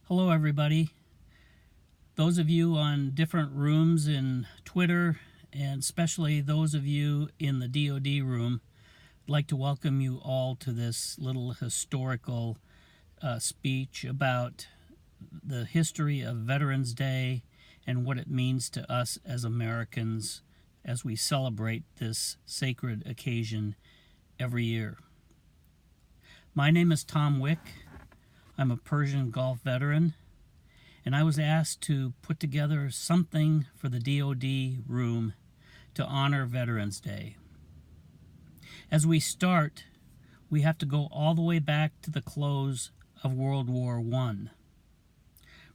Hello, everybody. Those of you on different rooms in Twitter, and especially those of you in the DoD room, I'd like to welcome you all to this little historical speech about the history of Veterans Day and what it means to us as Americans as we celebrate this sacred occasion every year. My name is Tom Wick. I'm a Persian Gulf veteran, and I was asked to put together something for the DoD room to honor Veterans Day. As we start, we have to go all the way back to the close of World War I.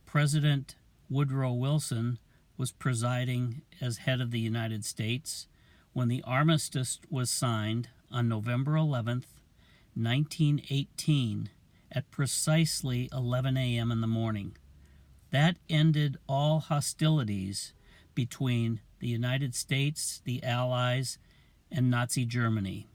President Woodrow Wilson was presiding as head of the United States when the armistice was signed on November 11th, 1918, at precisely 11 a.m. in the morning. That ended all hostilities between the United States, the Allies, and Nazi Germany.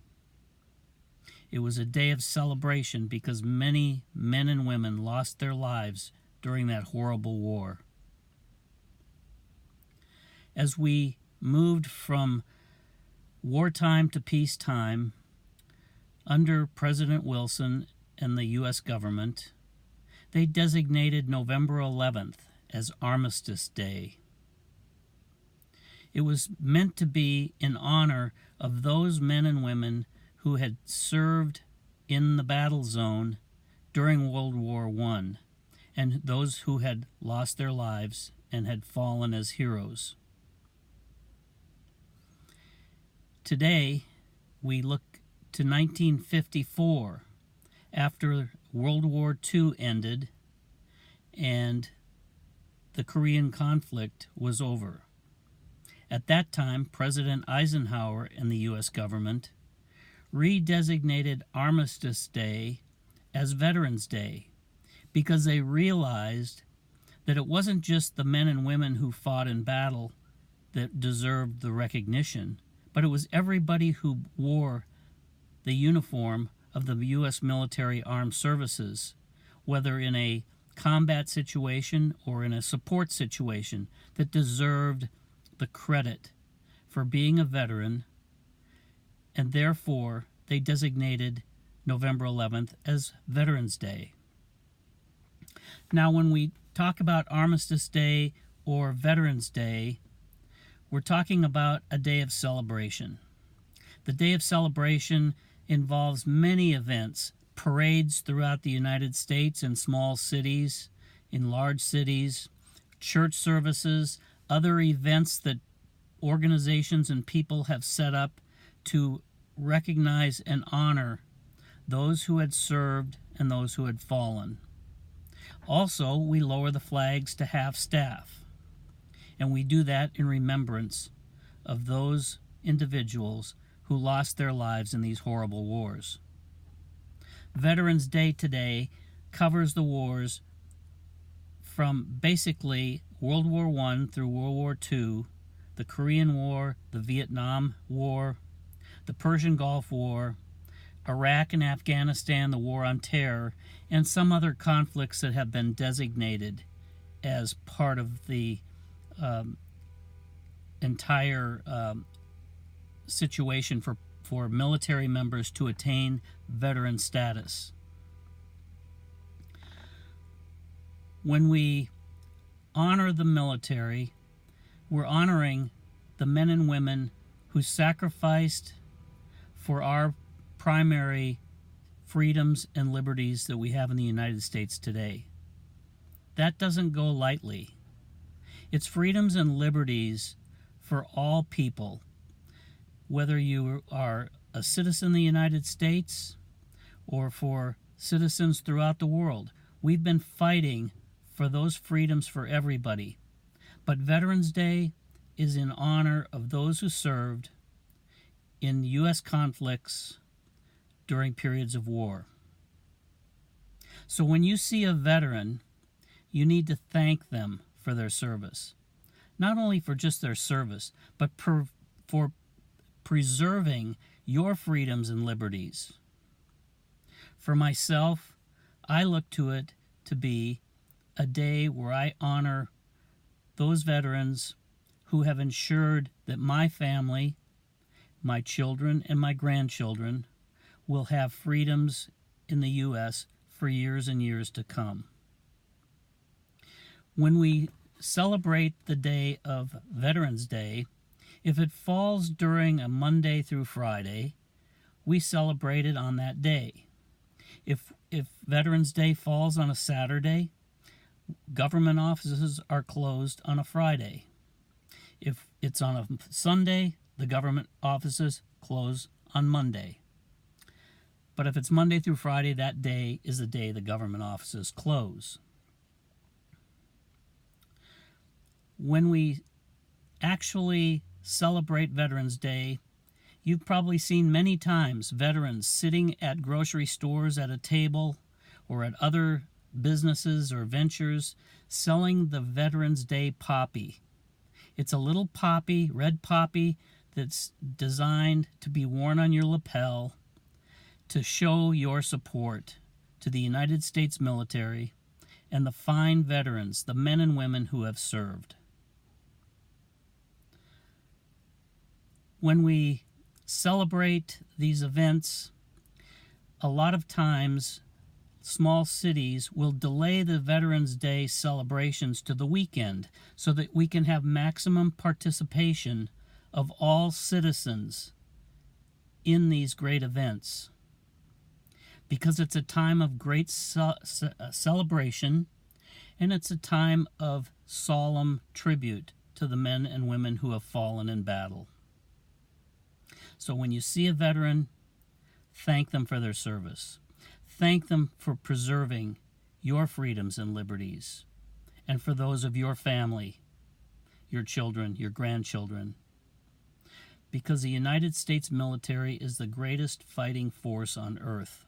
It was a day of celebration because many men and women lost their lives during that horrible war. As we moved from wartime to peacetime, under President Wilson and the U.S. government, they designated November 11th as Armistice Day. It was meant to be in honor of those men and women who had served in the battle zone during World War I, and those who had lost their lives and had fallen as heroes. Today, we look to 1954, after World War II ended and the Korean conflict was over. At that time, President Eisenhower and the U.S. government redesignated Armistice Day as Veterans Day because they realized that it wasn't just the men and women who fought in battle that deserved the recognition, but it was everybody who wore the uniform of the U.S. military armed services, whether in a combat situation or in a support situation, that deserved the credit for being a veteran, and therefore they designated November 11th as Veterans Day. Now, when we talk about Armistice Day or Veterans Day, we're talking about a day of celebration. The day of celebration involves many events, parades throughout the United States in small cities, in large cities, church services, other events that organizations and people have set up to recognize and honor those who had served and those who had fallen. Also, we lower the flags to half-staff, and we do that in remembrance of those individuals who lost their lives in these horrible wars. Veterans Day today covers the wars from basically World War I through World War II, the Korean War, the Vietnam War, the Persian Gulf War, Iraq and Afghanistan, the War on Terror, and some other conflicts that have been designated as part of the entire situation for military members to attain veteran status. When we honor the military, we're honoring the men and women who sacrificed for our primary freedoms and liberties that we have in the United States today. That doesn't go lightly. It's freedoms and liberties for all people, whether you are a citizen of the United States or for citizens throughout the world. We've been fighting for those freedoms for everybody. But Veterans Day is in honor of those who served in U.S. conflicts during periods of war. So when you see a veteran, you need to thank them for their service. Not only for just their service, but for preserving your freedoms and liberties. For myself, I look to it to be a day where I honor those veterans who have ensured that my family, my children, and my grandchildren will have freedoms in the U.S. for years and years to come. When we celebrate the day of Veterans Day, if it falls during a Monday through Friday, we celebrate it on that day. If Veterans Day falls on a Saturday, government offices are closed on a Friday. If it's on a Sunday, the government offices close on Monday. But if it's Monday through Friday, that day is the day the government offices close. When we actually celebrate Veterans Day, you've probably seen many times veterans sitting at grocery stores at a table or at other businesses or ventures selling the Veterans Day poppy. It's a little poppy, red poppy, that's designed to be worn on your lapel to show your support to the United States military and the fine veterans, the men and women who have served. When we celebrate these events, a lot of times small cities will delay the Veterans Day celebrations to the weekend so that we can have maximum participation of all citizens in these great events. Because it's a time of great celebration, and it's a time of solemn tribute to the men and women who have fallen in battle. So when you see a veteran, thank them for their service. Thank them for preserving your freedoms and liberties, and for those of your family, your children, your grandchildren. Because the United States military is the greatest fighting force on earth.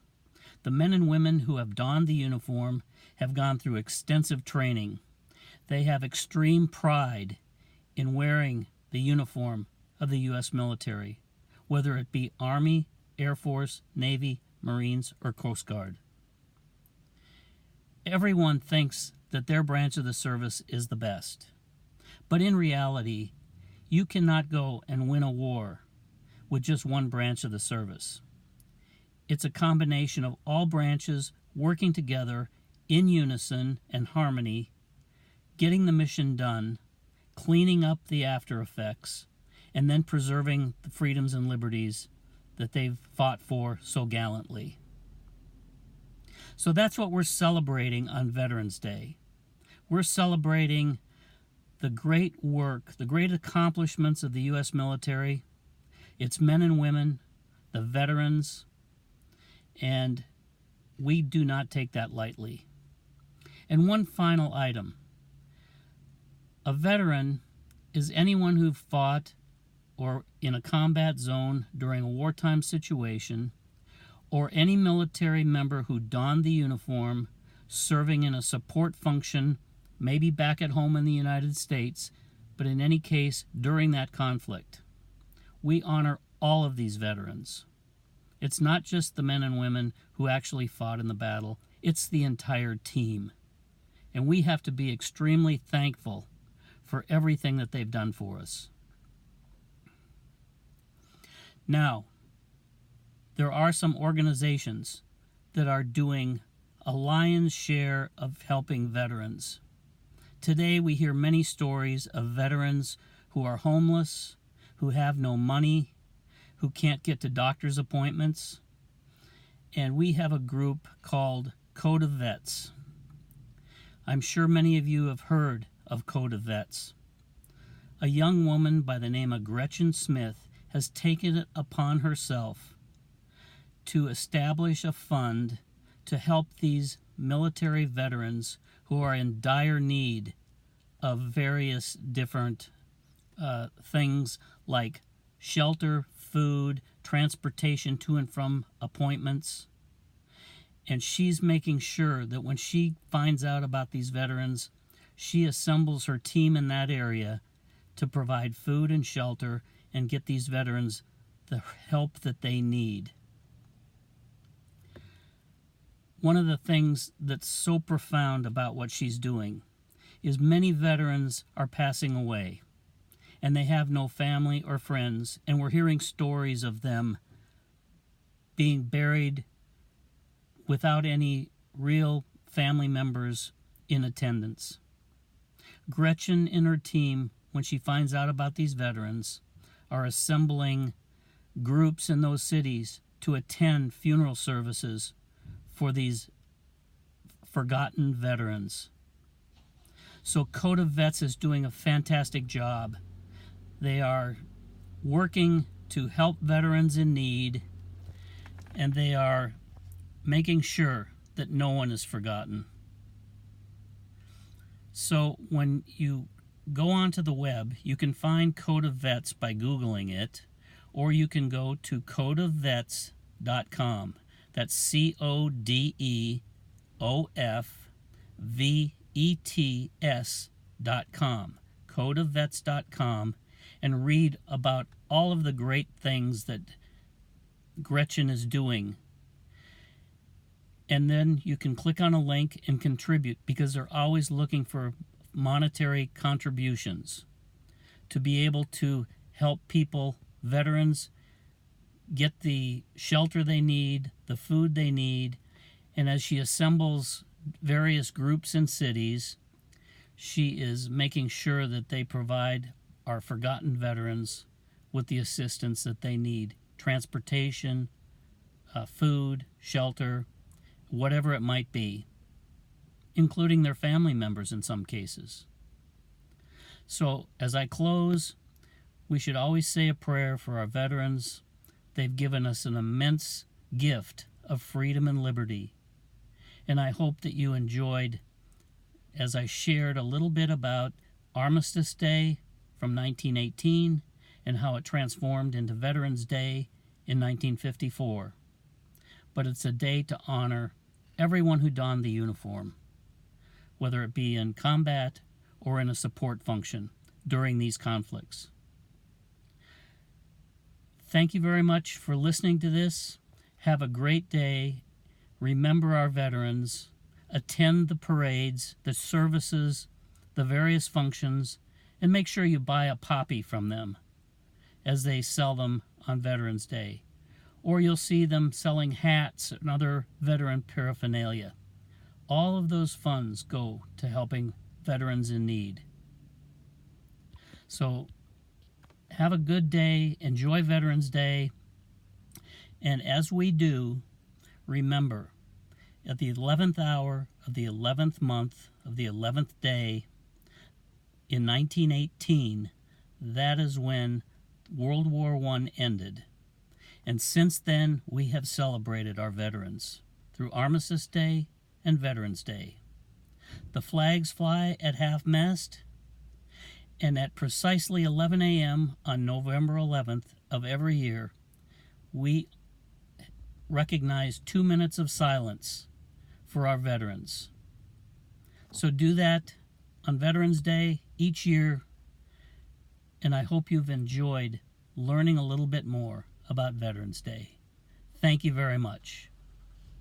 The men and women who have donned the uniform have gone through extensive training. They have extreme pride in wearing the uniform of the U.S. military, whether it be Army, Air Force, Navy, Marines, or Coast Guard. Everyone thinks that their branch of the service is the best. But in reality, you cannot go and win a war with just one branch of the service. It's a combination of all branches working together in unison and harmony, getting the mission done, cleaning up the after effects, and then preserving the freedoms and liberties that they've fought for so gallantly. So that's what we're celebrating on Veterans Day. We're celebrating the great work, the great accomplishments of the U.S. military, its men and women, the veterans, and we do not take that lightly. And one final item. A veteran is anyone who fought or in a combat zone during a wartime situation, or any military member who donned the uniform serving in a support function, maybe back at home in the United States, but in any case during that conflict. We honor all of these veterans. It's not just the men and women who actually fought in the battle, it's the entire team. And we have to be extremely thankful for everything that they've done for us. Now, there are some organizations that are doing a lion's share of helping veterans. Today we hear many stories of veterans who are homeless, who have no money, who can't get to doctor's appointments. And we have a group called Code of Vets. I'm sure many of you have heard of Code of Vets. A young woman by the name of Gretchen Smith has taken it upon herself to establish a fund to help these military veterans who are in dire need of various different things like shelter, food, transportation to and from appointments. And she's making sure that when she finds out about these veterans, she assembles her team in that area to provide food and shelter and get these veterans the help that they need. one of the things that's so profound about what she's doing is many veterans are passing away, and they have no family or friends, and we're hearing stories of them being buried without any real family members in attendance. Gretchen and her team, when she finds out about these veterans, are assembling groups in those cities to attend funeral services for these forgotten veterans. So Code of Vets is doing a fantastic job. They are working to help veterans in need, and they are making sure that no one is forgotten. So when you go onto the web, you can find Code of Vets by Googling it, or you can go to codeofvets.com. That's CODEOFVETS.com. codeofvets.com, and read about all of the great things that Gretchen is doing. And then you can click on a link and contribute, because they're always looking for monetary contributions to be able to help people, veterans, get the shelter they need, the food they need. And as she assembles various groups and cities, she is making sure that they provide our forgotten veterans with the assistance that they need: transportation, food, shelter, whatever it might be, including their family members in some cases. So as I close, we should always say a prayer for our veterans. They've given us an immense gift of freedom and liberty. And I hope that you enjoyed, as I shared a little bit about Armistice Day from 1918 and how it transformed into Veterans Day in 1954. But it's a day to honor everyone who donned the uniform, whether it be in combat or in a support function during these conflicts. Thank you very much for listening to this. Have a great day. Remember our veterans. Attend the parades, the services, the various functions, and make sure you buy a poppy from them as they sell them on Veterans Day. Or you'll see them selling hats and other veteran paraphernalia. All of those funds go to helping veterans in need. So have a good day. Enjoy Veterans Day. And as we do, remember, at the 11th hour of the 11th month of the 11th day in 1918, that is when World War I ended. And since then, we have celebrated our veterans through Armistice Day and Veterans Day. The flags fly at half-mast, and at precisely 11 a.m. on November 11th of every year, we recognize 2 minutes of silence for our veterans. So do that on Veterans Day each year, and I hope you've enjoyed learning a little bit more about Veterans Day. Thank you very much.